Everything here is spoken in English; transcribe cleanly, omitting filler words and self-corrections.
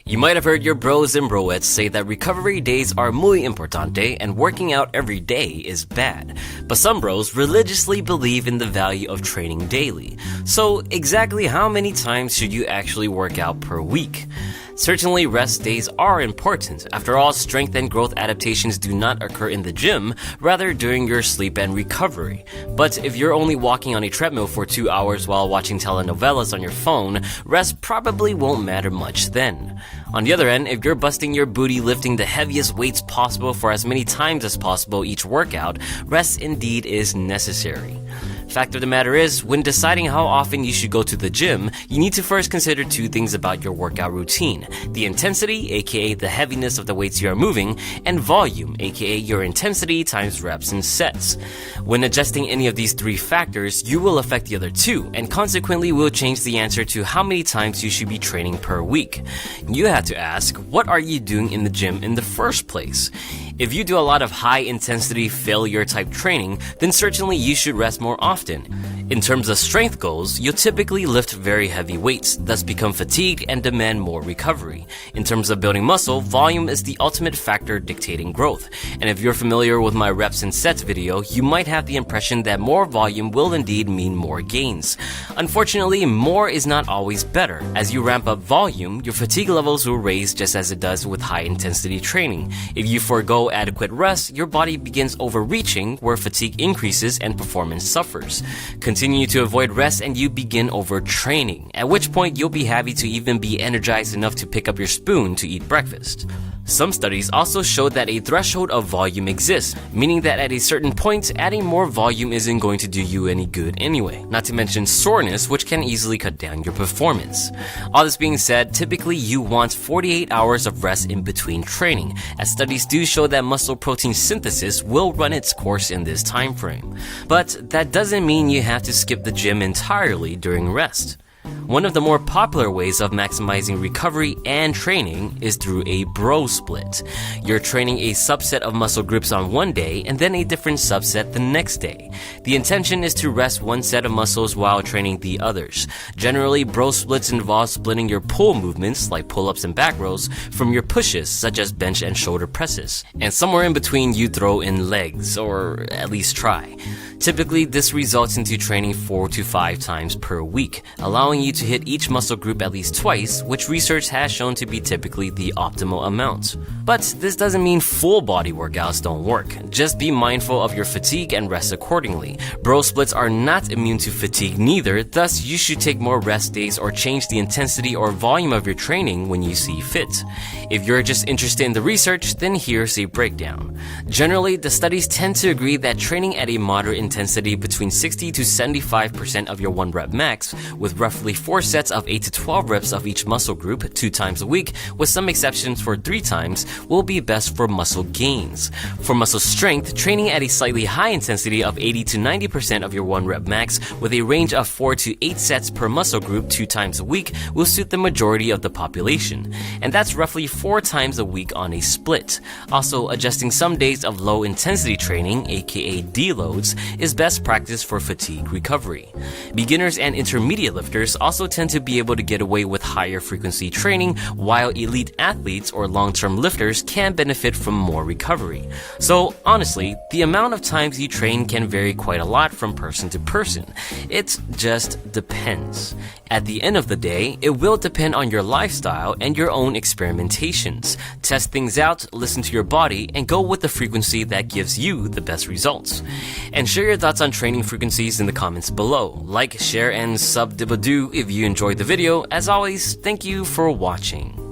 You might have heard your bros and broettes say that recovery days are muy importante and working out every day is bad. But some bros religiously believe in the value of training daily. So exactly how many times should you actually work out per week? Certainly, rest days are important. After all, strength and growth adaptations do not occur in the gym, rather during your sleep and recovery. But if you're only walking on a treadmill for 2 hours while watching telenovelas on your phone, rest probably won't matter much then. On the other end, if you're busting your booty lifting the heaviest weights possible for as many times as possible each workout, rest indeed is necessary. Fact of the matter is, when deciding how often you should go to the gym, you need to first consider two things about your workout routine: the intensity, aka the heaviness of the weights you are moving, and volume, aka your intensity times reps and sets. When adjusting any of these three factors, you will affect the other two, and consequently will change the answer to how many times you should be training per week. You have to ask, what are you doing in the gym in the first place? If you do a lot of high-intensity failure-type training, then certainly you should rest more often. In terms of strength goals, you'll typically lift very heavy weights, thus become fatigued and demand more recovery. In terms of building muscle, volume is the ultimate factor dictating growth. And if you're familiar with my reps and sets video, you might have the impression that more volume will indeed mean more gains. Unfortunately, more is not always better. As you ramp up volume, your fatigue levels will raise just as it does with high-intensity training. If you forego adequate rest, your body begins overreaching, where fatigue increases and performance suffers. Continue to avoid rest and you begin overtraining, at which point you'll be happy to even be energized enough to pick up your spoon to eat breakfast. Some studies also show that a threshold of volume exists, meaning that at a certain point, adding more volume isn't going to do you any good anyway, not to mention soreness, which can easily cut down your performance. All this being said, typically you want 48 hours of rest in between training, as studies do show that muscle protein synthesis will run its course in this time frame. But that doesn't mean you have to skip the gym entirely during rest. One of the more popular ways of maximizing recovery and training is through a bro split. You're training a subset of muscle groups on one day and then a different subset the next day. The intention is to rest one set of muscles while training the others. Generally, bro splits involve splitting your pull movements, like pull-ups and back rows, from your pushes, such as bench and shoulder presses. And somewhere in between, you throw in legs, or at least try. Typically, this results into training 4 to 5 times per week, allowing you to hit each muscle group at least twice, which research has shown to be typically the optimal amount. But this doesn't mean full body workouts don't work. Just be mindful of your fatigue and rest accordingly. Bro splits are not immune to fatigue neither, thus you should take more rest days or change the intensity or volume of your training when you see fit. If you're just interested in the research, then here's a breakdown. Generally, the studies tend to agree that training at a moderate intensity between 60 to 75% of your 1 rep max, with roughly 4 sets of 8 to 12 reps of each muscle group 2 times a week, with some exceptions for 3 times, will be best for muscle gains. For muscle strength, training at a slightly high intensity of 80 to 90% of your 1 rep max, with a range of 4 to 8 sets per muscle group 2 times a week, will suit the majority of the population. And that's roughly 4 times a week on a split. Also, adjusting some days of low intensity training, aka deloads, is best practice for fatigue recovery. Beginners and intermediate lifters also tend to be able to get away with higher frequency training, while elite athletes or long-term lifters can benefit from more recovery. So honestly, the amount of times you train can vary quite a lot from person to person. It just depends. At the end of the day, it will depend on your lifestyle and your own experimentations. Test things out, listen to your body, and go with the frequency that gives you the best results. And share your thoughts on training frequencies in the comments below. Like, share, and sub-dibba-doo if you enjoyed the video. As always, thank you for watching.